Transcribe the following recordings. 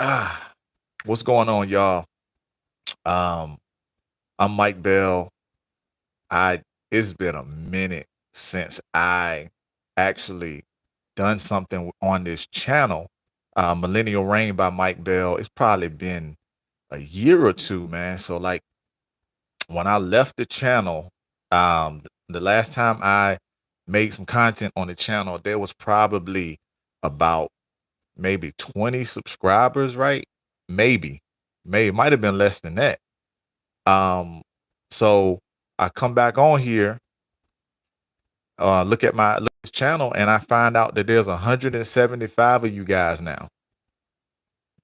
Ah, what's going on, y'all? Um, I'm Mike Bell. I It's been a minute since I actually done something on this channel. Millennial Reign by Mike Bell. It's probably been a year or two, man. So like when I left the channel, the last time I made some content on the channel, there was probably about maybe 20 subscribers, right? Maybe, maybe it might have been less than that. Um, so I come back on here, look at this channel, and I find out that there's 175 of you guys now.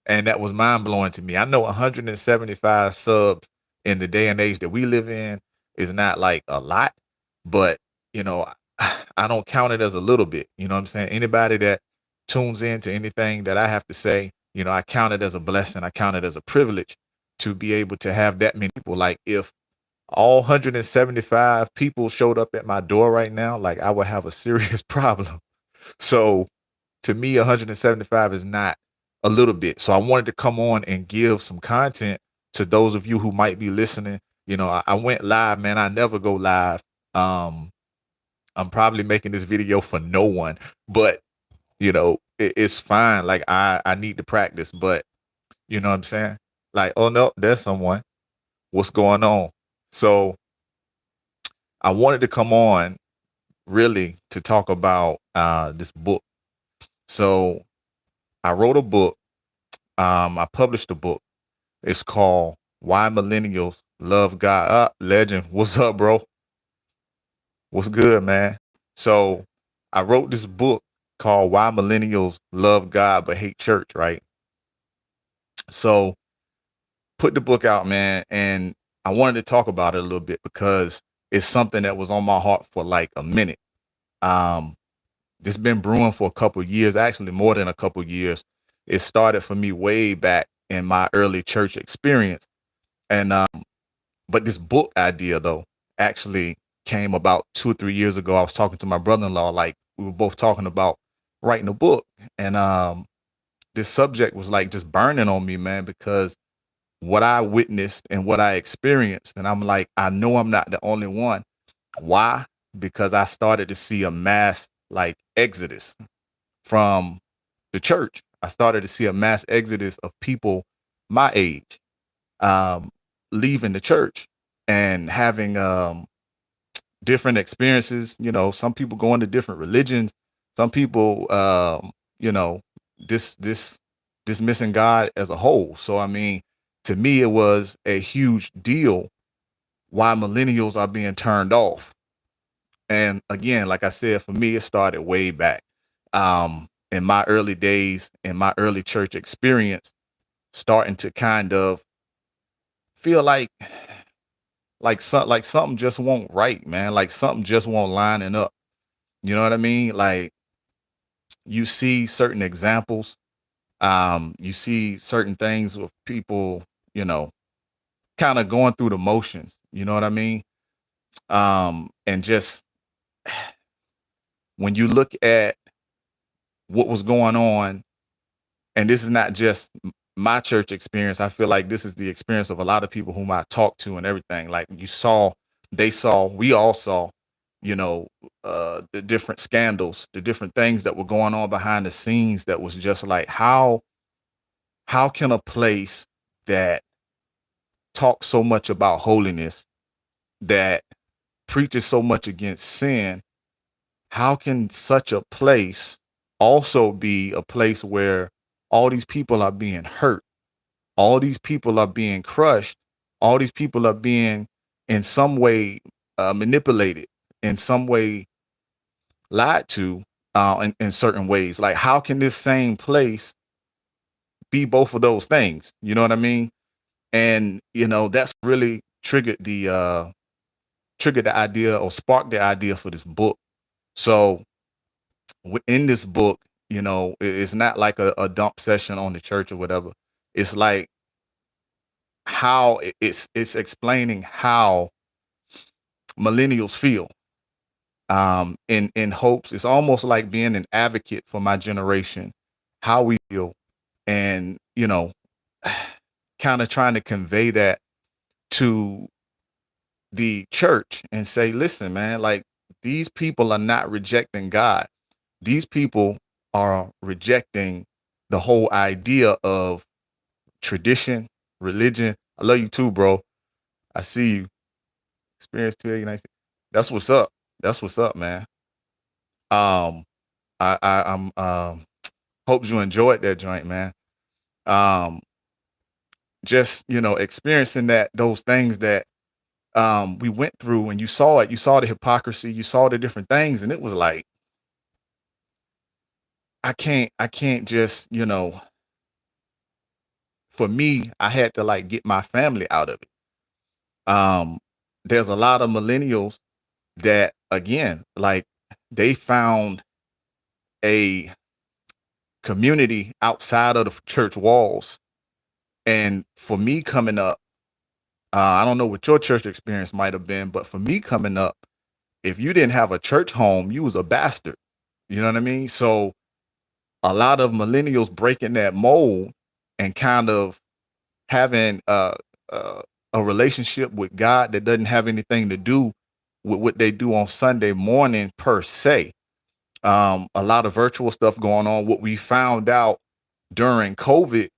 And that was mind blowing to me. I know 175 subs in the day and age that we live in is not like a lot, but you know, I don't count it as a little bit. You know what I'm saying? Anybody that tunes in to anything that I have to say, I count it as a blessing. I count it as a privilege to be able to have that many people. Like if all 175 people showed up at my door right now, like I would have a serious problem. So to me, 175 is not a little bit. So I wanted to come on and give some content to those of you who might be listening. I went live, man. I never go live. Um, I'm probably making this video for no one, but it's fine. Like I need to practice, but you know what I'm saying? Like, oh no, there's someone. What's going on? So I wanted to come on really to talk about this book. So I wrote a book. I published a book. It's called Why Millennials Love God. Legend. What's up, bro? What's good, man? So I wrote this book called Why Millennials Love God but Hate Church, right? So put the book out, man, and I wanted to talk about it a little bit because it's something that was on my heart for like a minute. Um, this been brewing for a couple years, actually more than a couple years. It started for me way back in my early church experience. And but this book idea though actually came about 2 or 3 years ago. I was talking to my brother-in-law, like we were both talking about writing a book. And this subject was like just burning on me, man, because what I witnessed and what I experienced. And I'm like, I know I'm not the only one. Why? Because I started to see a mass like exodus from the church. I started to see a mass exodus of people my age um, leaving the church and having different experiences. Some people going to different religions. Some people, you know, this this dismissing God as a whole. So I mean, to me, it was a huge deal why millennials are being turned off. And again, like I said, for me, it started way back in my early days, in my early church experience, starting to kind of feel like something just won't right, man. Like something just won't lining up. You know what I mean? Like you see certain examples, you see certain things with people, you know, kind of going through the motions. You know what I mean? And just when you look at what was going on, and this is not just my church experience. I feel like this is the experience of a lot of people whom I talk to and everything. Like you saw, they saw, we all saw, you know, the different scandals, the different things that were going on behind the scenes. That was just like how can a place that talks so much about holiness, that preaches so much against sin, how can such a place also be a place where all these people are being hurt? All these people are being crushed. All these people are being in some way manipulated, in some way lied to, in certain ways. Like, how can this same place be both of those things? You know what I mean? And that's really triggered the idea or sparked the idea for this book. So in this book, it's not like a dump session on the church or whatever. It's like how it's explaining how millennials feel in hopes. It's almost like being an advocate for my generation, how we feel, and you know, kind of trying to convey that to the church and say, listen, man, like these people are not rejecting God. These people are rejecting the whole idea of tradition, religion. I love you too, bro. I see you. Experience 289. That's what's up. That's what's up, man. Um, I'm hope you enjoyed that joint, man. Um, just experiencing those things that we went through, and you saw it. You saw the hypocrisy. You saw the different things, and it was like I can't just for me, I had to like get my family out of it. There's a lot of millennials that again, like they found a community outside of the church walls. And for me coming up, I don't know what your church experience might have been, but for me coming up, if you didn't have a church home, you was a bastard. You know what I mean? So a lot of millennials breaking that mold and kind of having uh, a relationship with God that doesn't have anything to do with what they do on Sunday morning per se. A lot of virtual stuff going on. What we found out during COVID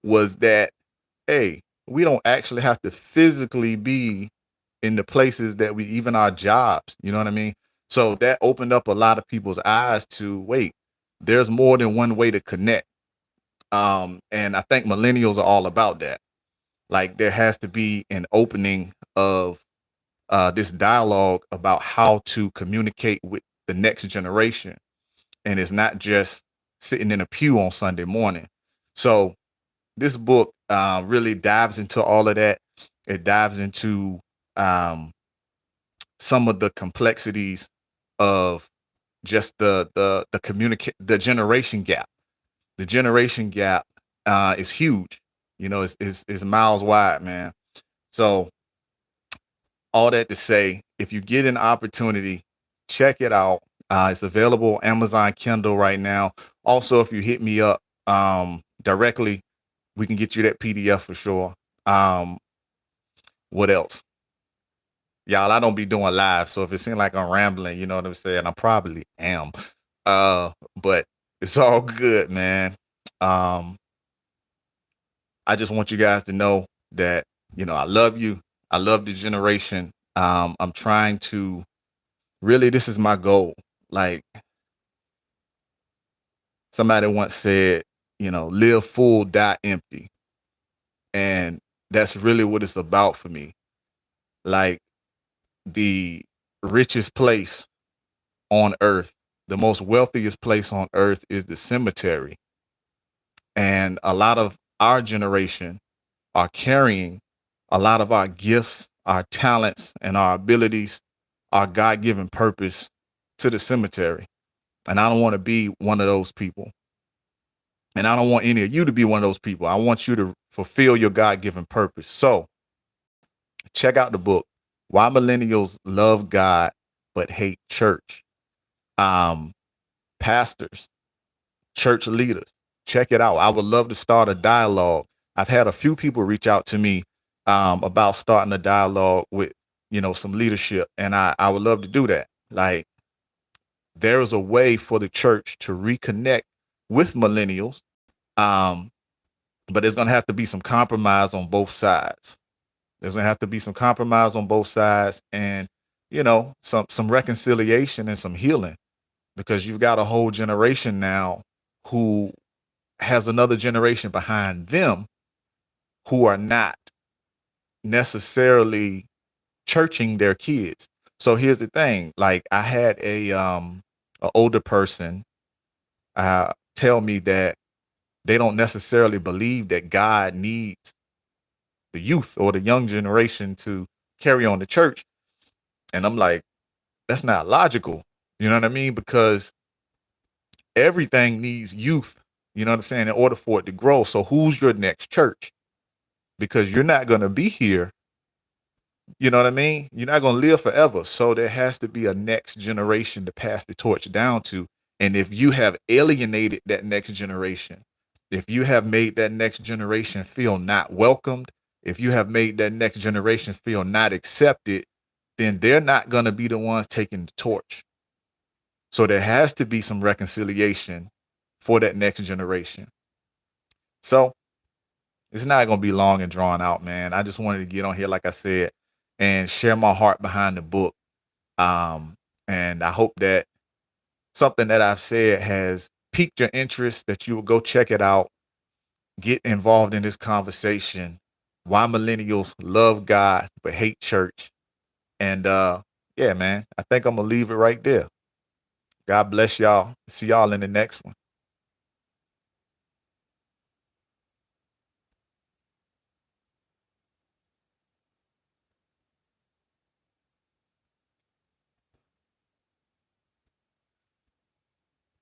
was that, hey, we don't actually have to physically be in the places that we, even our jobs, you know what I mean? So that opened up a lot of people's eyes to wait, there's more than one way to connect. And I think millennials are all about that. Like there has to be an opening of this dialogue about how to communicate with the next generation. And it's not just sitting in a pew on Sunday morning. So this book really dives into all of that. It dives into um, some of the complexities of just the generation gap. The generation gap is huge. It's miles wide, man. So all that to say, if you get an opportunity, check it out. It's available on Amazon Kindle right now. Also, if you hit me up directly, we can get you that PDF for sure. What else? Y'all, I don't be doing live, so if it seems like I'm rambling, you know what I'm saying? I probably am. But it's all good, man. Um, I just want you guys to know that, I love you. I love the generation. I'm trying to really, this is my goal. Like somebody once said, live full, die empty. And that's really what it's about for me. Like the richest place on earth, the most wealthiest place on earth is the cemetery. And a lot of our generation are carrying a lot of our gifts, our talents, and our abilities, our God given purpose to the cemetery. And I don't want to be one of those people. And I don't want any of you to be one of those people. I want you to fulfill your God given purpose. So check out the book, Why Millennials Love God But Hate Church. Pastors, church leaders, check it out. I would love to start a dialogue. I've had a few people reach out to me about starting a dialogue with, some leadership. And I would love to do that. Like there is a way for the church to reconnect with millennials. Um, but there's gonna have to be some compromise on both sides. There's gonna have to be some compromise on both sides and some reconciliation and some healing because you've got a whole generation now who has another generation behind them who are not necessarily churching their kids. So here's the thing, like I had a older person tell me that they don't necessarily believe that God needs the youth or the young generation to carry on the church. And I'm like, that's not logical. You know what I mean? Because everything needs youth, you know what I'm saying, in order for it to grow. So who's your next church? Because you're not going to be here. You know what I mean? You're not going to live forever. So there has to be a next generation to pass the torch down to. And if you have alienated that next generation, If you have made that next generation feel not welcomed, if you have made that next generation feel not accepted, then they're not going to be the ones taking the torch. So there has to be some reconciliation for that next generation. So it's not going to be long and drawn out, man. I just wanted to get on here, like I said, and share my heart behind the book. And I hope that something that I've said has piqued your interest, that you will go check it out, get involved in this conversation. Why millennials love God but hate church. And yeah, man, I think I'm gonna leave it right there. God bless y'all. See y'all in the next one.